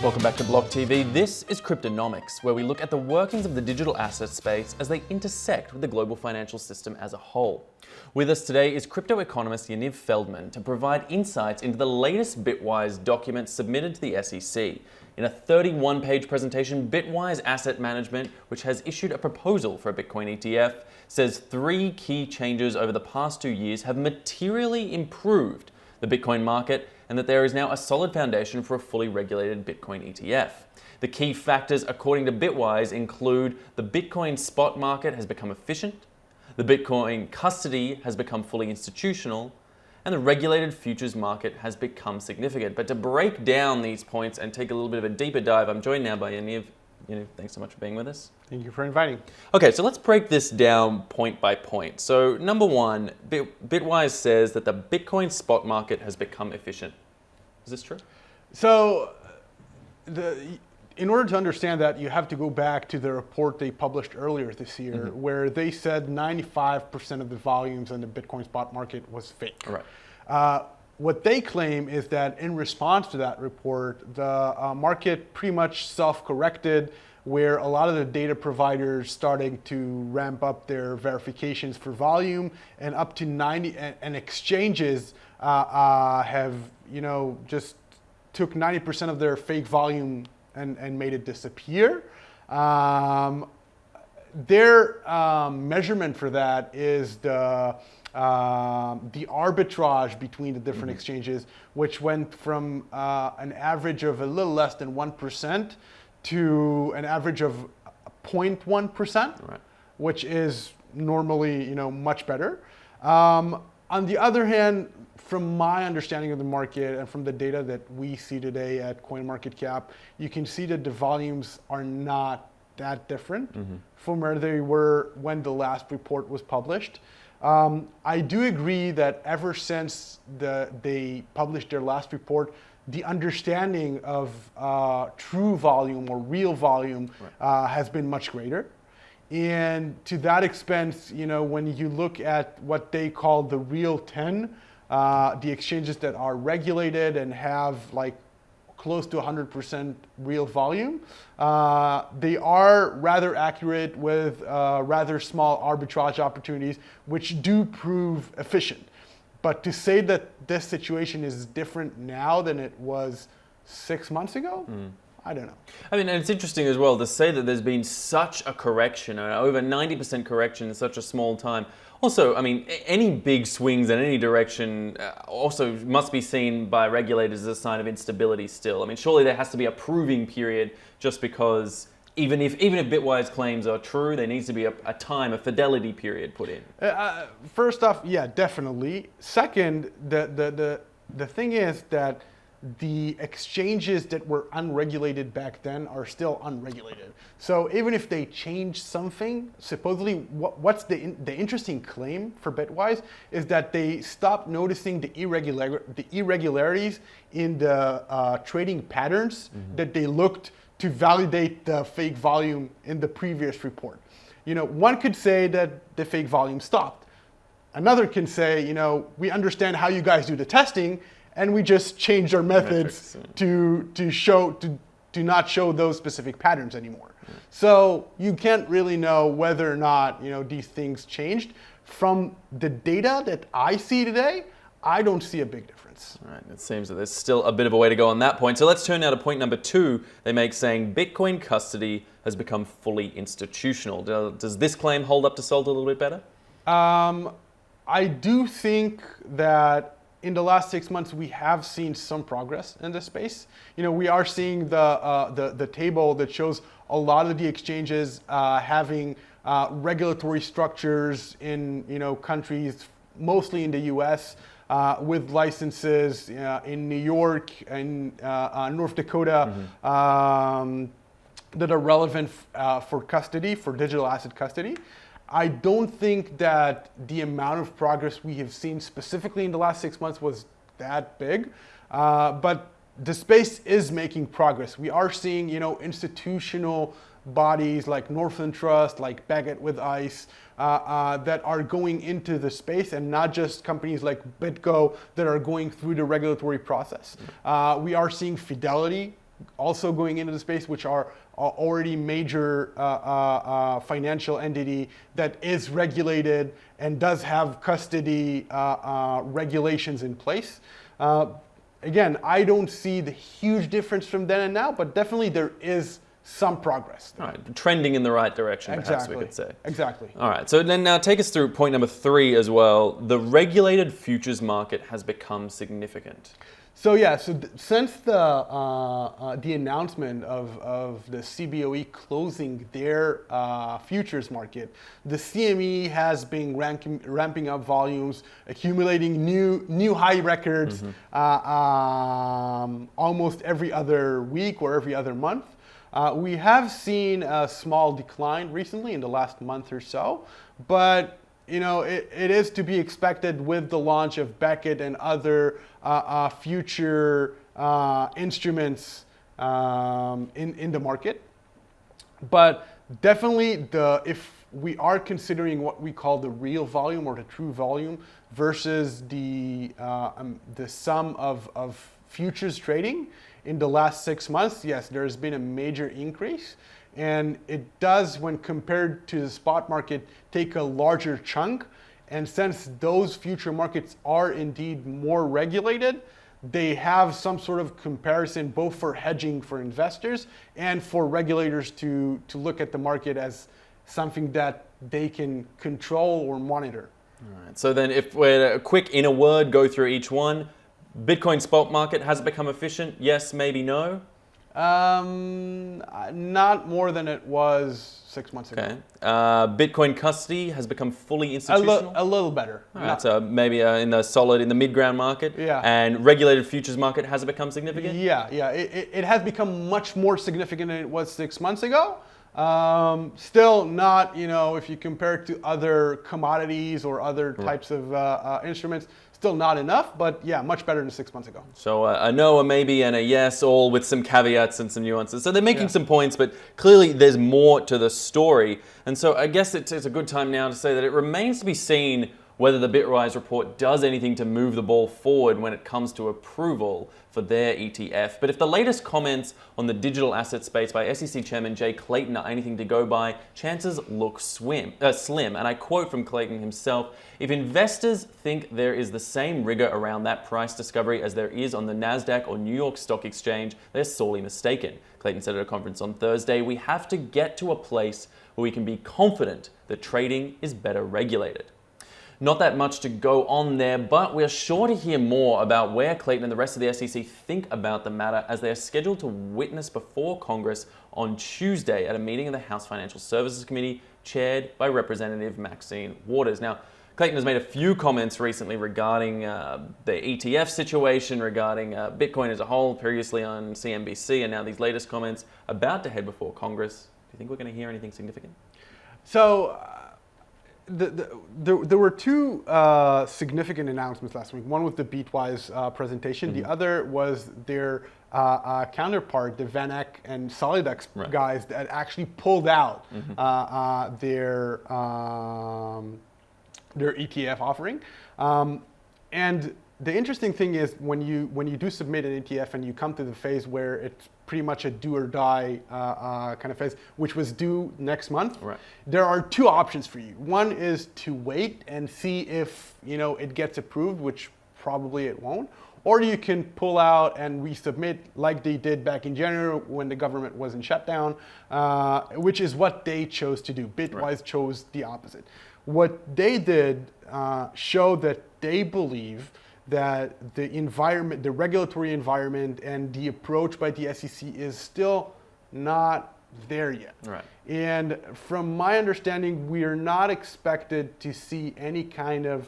Welcome back to BLOCKTV. This is Cryptonomics, where we look at the workings of the digital asset space as they intersect with the global financial system as a whole. With us today is crypto economist Yaniv Feldman to provide insights into the latest Bitwise document submitted to the SEC. In a 31-page presentation, Bitwise Asset Management, which has issued a proposal for a Bitcoin ETF, says 3 key changes over the past 2 years have materially improved the Bitcoin market, and that there is now a solid foundation for a fully regulated Bitcoin ETF. The key factors, according to Bitwise, include the Bitcoin spot market has become efficient, the Bitcoin custody has become fully institutional, and the regulated futures market has become significant. But to break down these points and take a little bit of a deeper dive, I'm joined now by Yaniv. Yaniv, thanks so much for being with us. Thank you for inviting. Okay, so let's break this down point by point. So number one, Bitwise says that the Bitcoin spot market has become efficient. Is this true? So in order to understand that, you have to go back to the report they published earlier this year, where they said 95% of the volumes in the Bitcoin spot market was fake. Right. What they claim is that in response to that report, the market pretty much self-corrected, where a lot of the data providers starting to ramp up their verifications for volume, and up to 90, and exchanges have, just took 90% of their fake volume and made it disappear. Their measurement for that is the arbitrage between the different exchanges, which went from an average of a little less than 1% to an average of 0.1%, Right. which is normally much better. On the other hand, from my understanding of the market and from the data that we see today at CoinMarketCap, you can see that the volumes are not that different from where they were when the last report was published. I do agree that ever since they published their last report, the understanding of true volume or real volume has been much greater. And to that expense, when you look at what they call the real 10, the exchanges that are regulated and have like close to 100% real volume, they are rather accurate with rather small arbitrage opportunities, which do prove efficient. But to say that this situation is different now than it was 6 months ago, I don't know. I mean, and it's interesting as well to say that there's been such a correction, over 90% correction in such a small time. Also, I mean, any big swings in any direction also must be seen by regulators as a sign of instability still. I mean, surely there has to be a proving period, just because even if Bitwise claims are true, there needs to be a fidelity period put in. First off, yeah, definitely. Second, the thing is that the exchanges that were unregulated back then are still unregulated. So even if they change something, supposedly what's the interesting claim for Bitwise is that they stopped noticing the irregularities in the trading patterns that they looked to validate the fake volume in the previous report. One could say that the fake volume stopped. Another can say, we understand how you guys do the testing, and we just changed our methods to not show those specific patterns anymore. So you can't really know whether or not these things changed. From the data that I see today, I don't see a big difference. All right, it seems that there's still a bit of a way to go on that point. So let's turn now to point number 2 they make, saying Bitcoin custody has become fully institutional. Does this claim hold up to Salt a little bit better? I do think that in the last 6 months, we have seen some progress in this space. We are seeing the table that shows a lot of the exchanges having regulatory structures in countries, mostly in the U.S., with licenses in New York and North Dakota that are relevant for custody, for digital asset custody. I don't think that the amount of progress we have seen specifically in the last 6 months was that big, but the space is making progress. We are seeing, institutional bodies like Northern Trust, like Baggett with ICE, that are going into the space, and not just companies like BitGo that are going through the regulatory process. We are seeing Fidelity also going into the space, which are already major financial entity that is regulated and does have custody regulations in place. Again, I don't see the huge difference from then and now, but definitely there is some progress. All right, trending in the right direction, perhaps we could say. Exactly. All right, so then now take us through point number 3 as well. The regulated futures market has become significant. So yeah, since the announcement of the CBOE closing their futures market, the CME has been ramping up volumes, accumulating new high records almost every other week or every other month. We have seen a small decline recently in the last month or so, but it is to be expected with the launch of Beckett and other future instruments in the market. But definitely, if we are considering what we call the real volume or the true volume versus the sum of futures trading in the last 6 months, yes, there has been a major increase. And it does, when compared to the spot market, take a larger chunk. And since those future markets are indeed more regulated, they have some sort of comparison both for hedging for investors and for regulators to look at the market as something that they can control or monitor. All right, so then if we're a quick in a word go through each one, Bitcoin spot market, has it become efficient? Yes, maybe no? Not more than it was 6 months ago. Okay. Bitcoin custody has become fully institutional? A little better. All right, so maybe in the mid-ground market. Yeah. And regulated futures market, has it become significant? Yeah. It has become much more significant than it was 6 months ago. Still not, if you compare it to other commodities or other types of instruments, still not enough, but yeah, much better than 6 months ago. So a no, a maybe, and a yes, all with some caveats and some nuances. So they're making some points, but clearly there's more to the story. And so I guess it's a good time now to say that it remains to be seen whether the Bitwise report does anything to move the ball forward when it comes to approval for their ETF. But if the latest comments on the digital asset space by SEC Chairman Jay Clayton are anything to go by, chances look slim. And I quote from Clayton himself, "If investors think there is the same rigor around that price discovery as there is on the Nasdaq or New York Stock Exchange, they're sorely mistaken." Clayton said at a conference on Thursday, "We have to get to a place where we can be confident that trading is better regulated." Not that much to go on there, but we're sure to hear more about where Clayton and the rest of the SEC think about the matter as they are scheduled to witness before Congress on Tuesday at a meeting of the House Financial Services Committee chaired by Representative Maxine Waters. Now, Clayton has made a few comments recently regarding the ETF situation, regarding Bitcoin as a whole, previously on CNBC, and now these latest comments about to head before Congress. Do you think we're going to hear anything significant? So, there were two significant announcements last week. One was the Bitwise presentation. The other was their counterpart, the Van Eck and Solidex guys that actually pulled out their ETF offering. And the interesting thing is when you do submit an ETF and you come to the phase where it's pretty much a do or die kind of phase, which was due next month, there are two options for you. One is to wait and see if it gets approved, which probably it won't, or you can pull out and resubmit like they did back in January when the government was in shutdown, which is what they chose to do. Bitwise chose the opposite. What they did showed that they believe that the environment, the regulatory environment, and the approach by the SEC is still not there yet. And from my understanding, we are not expected to see any kind of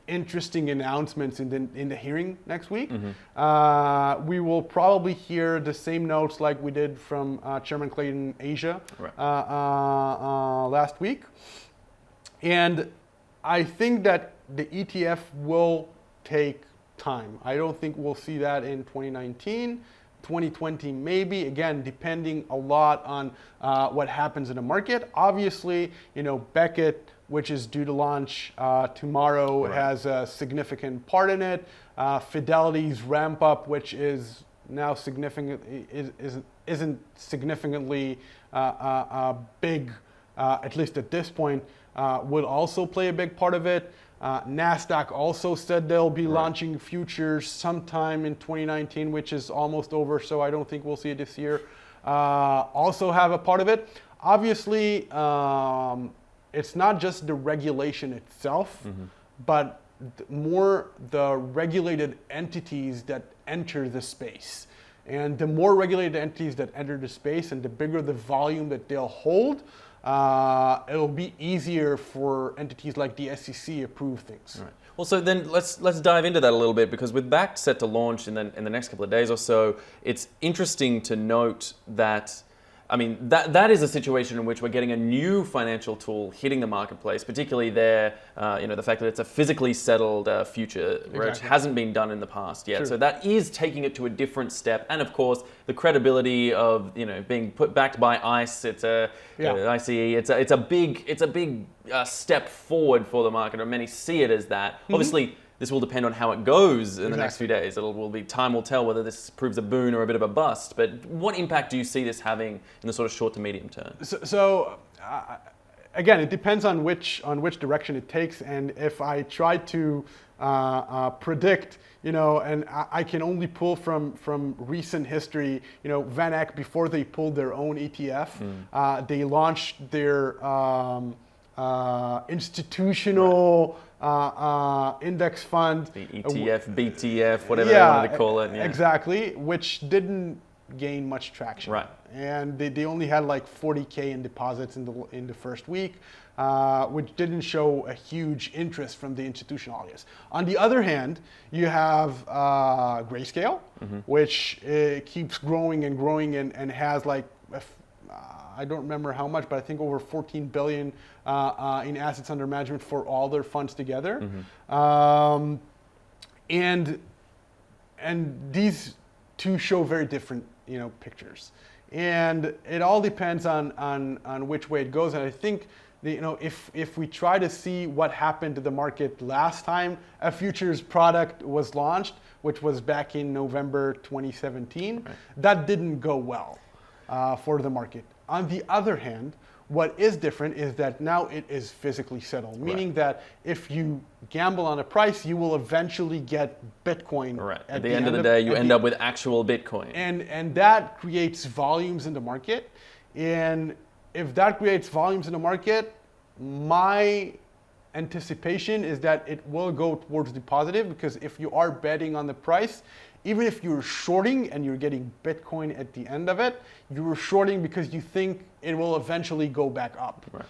interesting announcements in the hearing next week. We will probably hear the same notes like we did from Chairman Clayton Asia last week. And I think that the ETF will take time. I don't think we'll see that in 2019, 2020 maybe, again, depending a lot on what happens in the market. Obviously, Beckett, which is due to launch tomorrow, has a significant part in it. Fidelity's ramp up, which is now significantly isn't significantly big, at least at this point, would also play a big part of it. Nasdaq also said they'll be launching futures sometime in 2019, which is almost over, so I don't think we'll see it this year. Also have a part of it. Obviously, it's not just the regulation itself, but more the regulated entities that enter the space. And the more regulated entities that enter the space and the bigger the volume that they'll hold, it'll be easier for entities like the SEC approve things. Right. Well, so then let's dive into that a little bit, because with BACT set to launch in the next couple of days or so, it's interesting to note that, I mean, that is a situation in which we're getting a new financial tool hitting the marketplace, particularly there, the fact that it's a physically settled future, which hasn't been done in the past yet. Sure. So that is taking it to a different step, and of course, the credibility of being backed by ICE. It's ICE. It's a big step forward for the market, or many see it as that. Obviously, this will depend on how it goes in the next few days. Time will tell whether this proves a boon or a bit of a bust. But what impact do you see this having in the sort of short to medium term? Again, it depends on which direction it takes. And if I try to predict, and I can only pull from recent history, Van Eck, before they pulled their own ETF, they launched their institutional index fund, the ETF, BTF, whatever they wanted to call it. Yeah. Exactly, which didn't gain much traction. Right. And they only had like 40K in deposits in the first week, which didn't show a huge interest from the institutional audience. On the other hand, you have Grayscale, which keeps growing and growing and has like I don't remember how much, but I think over 14 billion in assets under management for all their funds together. And these two show very different, pictures. And it all depends on which way it goes. And I think, if we try to see what happened to the market last time a futures product was launched, which was back in November 2017, that didn't go well for the market. On the other hand, what is different is that now it is physically settled, meaning that if you gamble on a price, you will eventually get Bitcoin. Right. At the end of the day, you end up with actual Bitcoin. And that creates volumes in the market. And if that creates volumes in the market, my anticipation is that it will go towards the positive, because if you are betting on the price, even if you're shorting and you're getting Bitcoin at the end of it, you're shorting because you think it will eventually go back up. Right.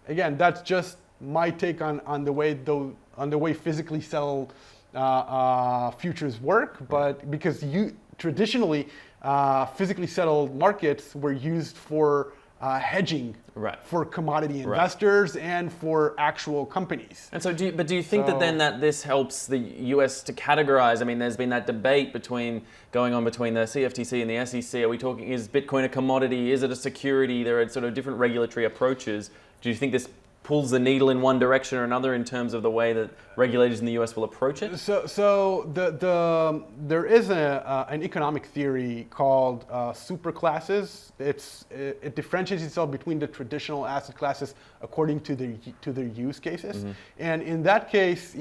Again, that's just my take on the way physically settled futures work. But because traditionally physically settled markets were used for hedging for commodity investors and for actual companies. And so, do you think that this helps the US to categorize? I mean, there's been that debate going on between the CFTC and the SEC. Are we talking, is Bitcoin a commodity? Is it a security? There are sort of different regulatory approaches. Do you think this pulls the needle in one direction or another in terms of the way that regulators in the US will approach it? So there is an economic theory called superclasses. It differentiates itself between the traditional asset classes according to their use cases. And in that case,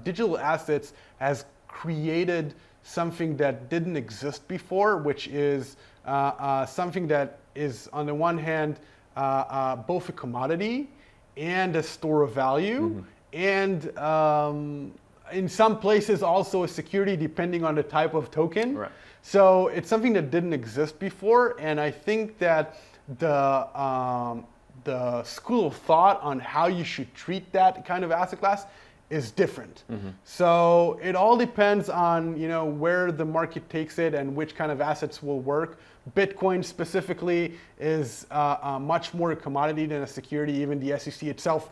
digital assets has created something that didn't exist before, which is something that is, on the one hand, both a commodity and a store of value, and in some places also a security, depending on the type of token. Right. So it's something that didn't exist before, and I think that the school of thought on how you should treat that kind of asset class is different. So it all depends on where the market takes it and which kind of assets will work. Bitcoin specifically is much more a commodity than a security. Even the SEC itself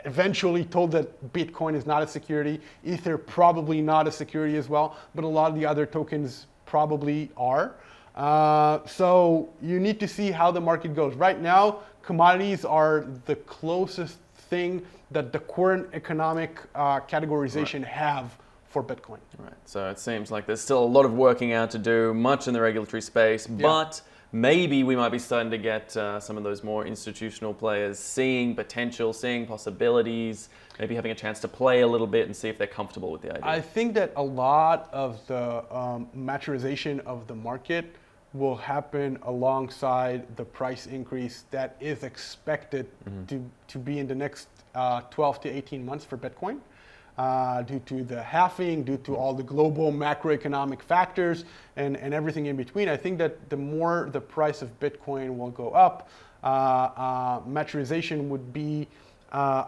eventually told that Bitcoin is not a security. Ether probably not a security as well, but a lot of the other tokens probably are. So you need to see how the market goes. Right now, commodities are the closest thing that the current economic categorization have for Bitcoin. Right. So it seems like there's still a lot of working out to do, much in the regulatory space, but maybe we might be starting to get some of those more institutional players seeing potential, seeing possibilities, maybe having a chance to play a little bit and see if they're comfortable with the idea. I think that a lot of the maturization of the market will happen alongside the price increase that is expected to be in the next 12 to 18 months for Bitcoin. Due to the halving, due to all the global macroeconomic factors and everything in between. I think that the more the price of Bitcoin will go up, maturization would be a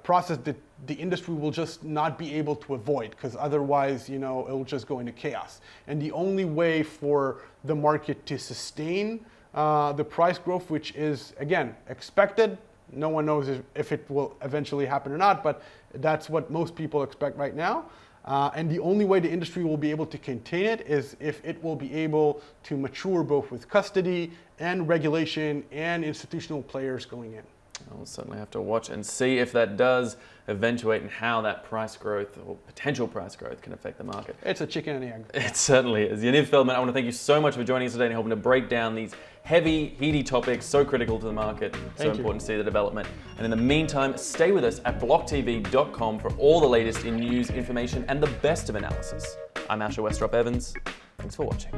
process that the industry will just not be able to avoid, because otherwise, it will just go into chaos. And the only way for the market to sustain the price growth, which is, again, expected, no one knows if it will eventually happen or not, but that's what most people expect right now. And the only way the industry will be able to contain it is if it will be able to mature both with custody and regulation and institutional players going in. We'll certainly have to watch and see if that does eventuate and how that price growth or potential price growth can affect the market. It's a chicken and egg. It certainly is. Yaniv Feldman, I want to thank you so much for joining us today and helping to break down these heavy, heady topics so critical to the market, so important to see the development. And in the meantime, stay with us at blocktv.com for all the latest in news, information, and the best of analysis. I'm Asher Westrop Evans. Thanks for watching.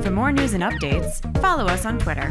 For more news and updates, follow us on Twitter.